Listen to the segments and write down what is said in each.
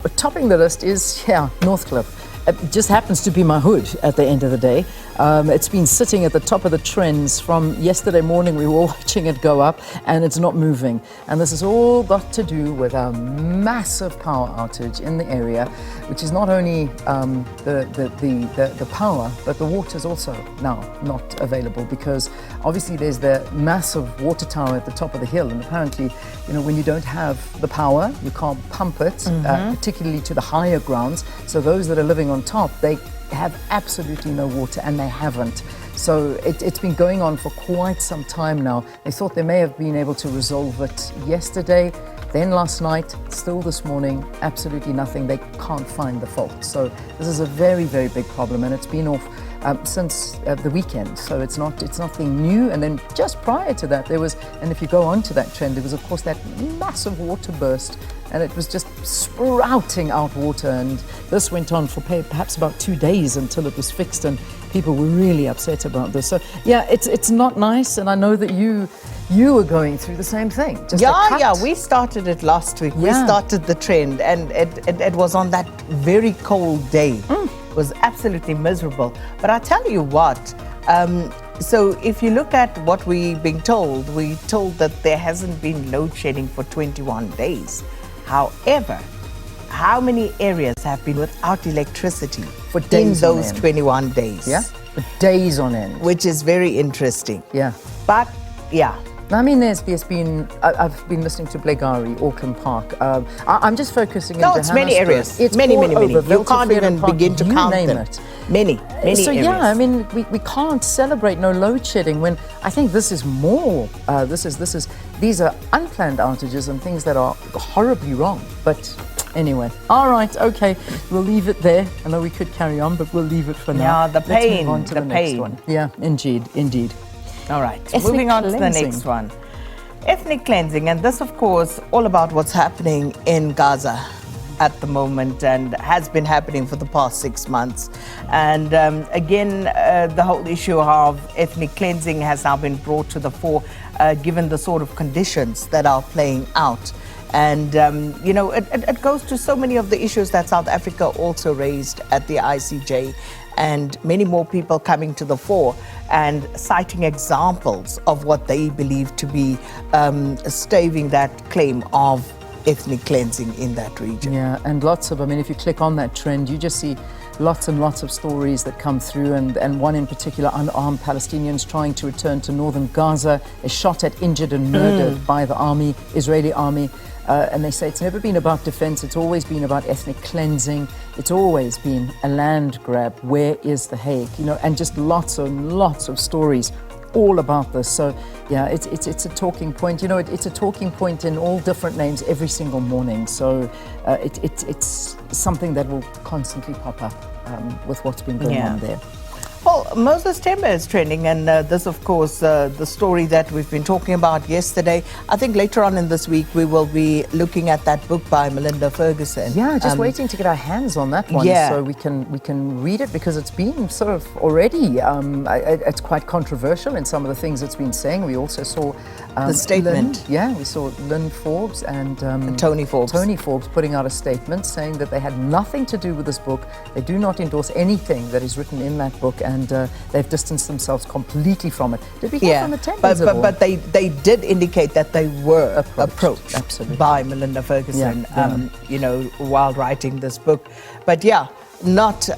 But topping the list is, Northcliffe. It just happens to be my hood at the end of the day. It's been sitting at the top of the trends from yesterday morning. We were all watching it go up and it's not moving. And this has all got to do with a massive power outage in the area, which is not only the power, but the water is also now not available because obviously there's the massive water tower at the top of the hill. And apparently, when you don't have the power, you can't pump it, particularly to the higher grounds. So those that are living on top, they have absolutely no water, and they haven't. So it's been going on for quite some time now. They thought they may have been able to resolve it yesterday, then last night, still this morning, absolutely nothing. They can't find the fault. So this is a very, very big problem, and it's been off since the weekend. So it's nothing new. And then just prior to that, there was, and if you go on to that trend, there was of course that massive water burst, and it was just sprouting out water. And this went on for perhaps about 2 days until it was fixed, and people were really upset about this. So yeah, it's not nice, and I know that you were going through the same thing. We started it last week. We started the trend, and it was on that very cold day. It was absolutely miserable. But I tell you what, so if you look at what we're told that there hasn't been load shedding for 21 days. However, how many areas have been without electricity for days in those 21 days? Yeah, for days on end. Which is very interesting. Yeah. But, yeah. I mean, there's been, I've been listening to Blagari, Auckland Park. I'm just focusing in Johannesburg. It's many areas. It's many. Over. You can't even begin to count name them. It. Many so areas. Yeah, I mean, we can't celebrate no load shedding when I think this is more. These are unplanned outages and things that are horribly wrong. But anyway, all right, okay, we'll leave it there. I know we could carry on, but we'll leave it for now. Yeah, the pain. Let's move on to the next one. Yeah, indeed. All right, moving on to the next one. Ethnic cleansing, and this, of course, all about what's happening in Gaza at the moment and has been happening for the past 6 months. And again, the whole issue of ethnic cleansing has now been brought to the fore, given the sort of conditions that are playing out. And, it goes to so many of the issues that South Africa also raised at the ICJ, and many more people coming to the fore and citing examples of what they believe to be staving that claim of ethnic cleansing in that region. Yeah, and lots of, if you click on that trend, you just see lots and lots of stories that come through, and one in particular, unarmed Palestinians trying to return to northern Gaza, is shot at, injured and murdered by the army, Israeli army. And they say it's never been about defense, it's always been about ethnic cleansing, it's always been a land grab. Where is the Hague? And just lots and lots of stories all about this. So yeah, it's a talking point. It's a talking point in all different names every single morning. So it's something that will constantly pop up with what's been going on there. Well, Moses Tembe is trending, and this, of course, the story that we've been talking about yesterday. I think later on in this week we will be looking at that book by Melinda Ferguson. Yeah, just waiting to get our hands on that one, so we can read it, because it's been sort of already it's quite controversial in some of the things it's been saying. We also saw the statement. We saw Lynn Forbes and Tony Forbes putting out a statement saying that they had nothing to do with this book. They do not endorse anything that is written in that book, and they've distanced themselves completely from it. Did we hear from the Tembes at all? But they did indicate that they were approached absolutely by Melinda Ferguson, while writing this book. But not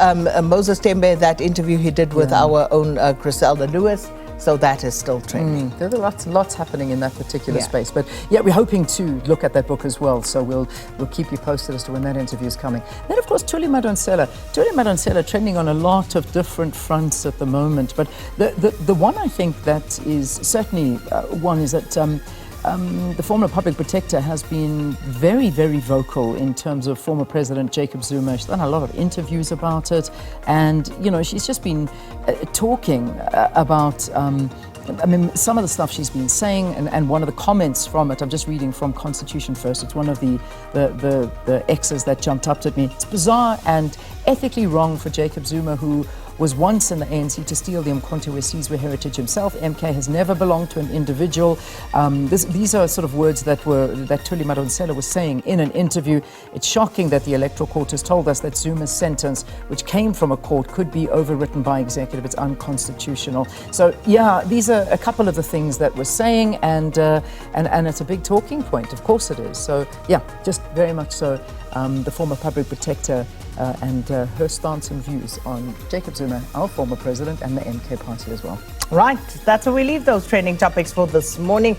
Moses Tembe, that interview he did with our own Griselda Lewis. So that is still trending. There are lots happening in that particular space. But we're hoping to look at that book as well. So we'll keep you posted as to when that interview is coming. Then, of course, Tlali Tlali trending on a lot of different fronts at the moment. But the one I think that is certainly one is that the former public protector has been very, very vocal in terms of former President Jacob Zuma. She's done a lot of interviews about it, and she's just been talking about some of the stuff she's been saying, and one of the comments from it, I'm just reading from Constitution First. It's one of the X's that jumped up at me. It's bizarre and ethically wrong for Jacob Zuma, who was once in the ANC to steal the Umkhonto we Sizwe heritage himself. MK has never belonged to an individual. These are sort of words that Tlali Tlali was saying in an interview. It's shocking that the Electoral Court has told us that Zuma's sentence, which came from a court, could be overwritten by executive. It's unconstitutional. So yeah, these are a couple of the things that we're saying, and it's a big talking point. Of course it is. So yeah, just very much so. The former public protector and her stance and views on Jacob Zuma, our former president, and the MK party as well. Right, that's where we leave those trending topics for this morning.